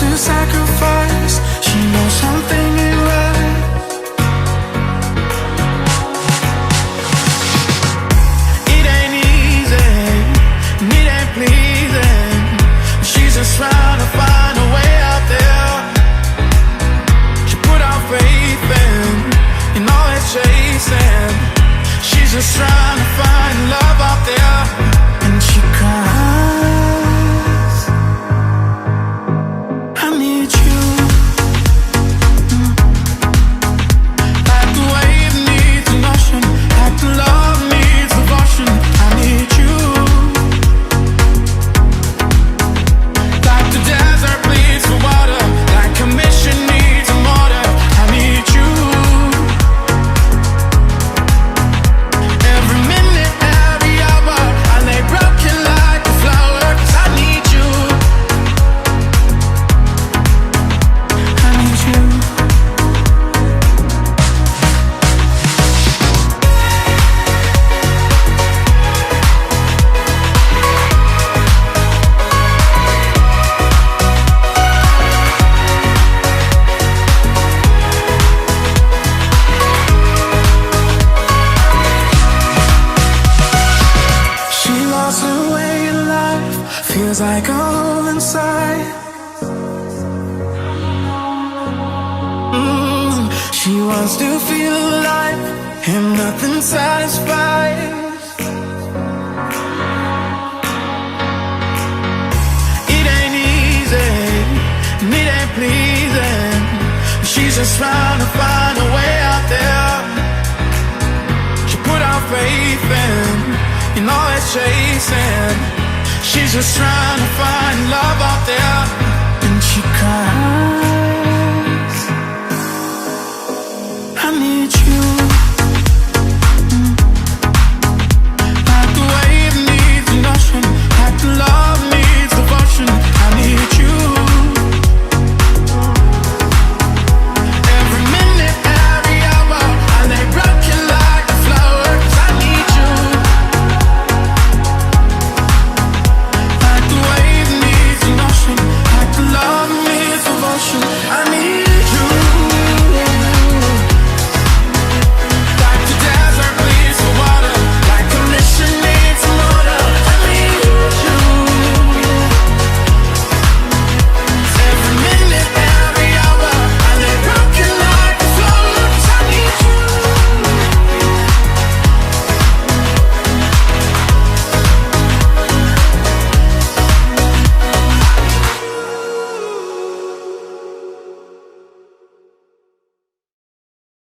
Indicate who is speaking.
Speaker 1: to sacrifice. She knows something ain't right. It ain't easy, and it ain't pleasing. She's just trying to find a way out there. She put out faith in all that chasing. She's just trying to find love out there. And she cries, I need you. Like the wave needs an ocean, like the love needs devotion. I need you. Like the desert bleeds for water, like a mission needs a mortar. I need you. Every minute, every hour, I lay broken like a flower, 'cause I need you. I need you. She lost her way in life, feels like a hole inside. She wants to feel alive, and nothing satisfies. It ain't easy, and it ain't pleasing. She's just trying to find a way out there. She put out faith in all that chasing. She's just trying to find love out there.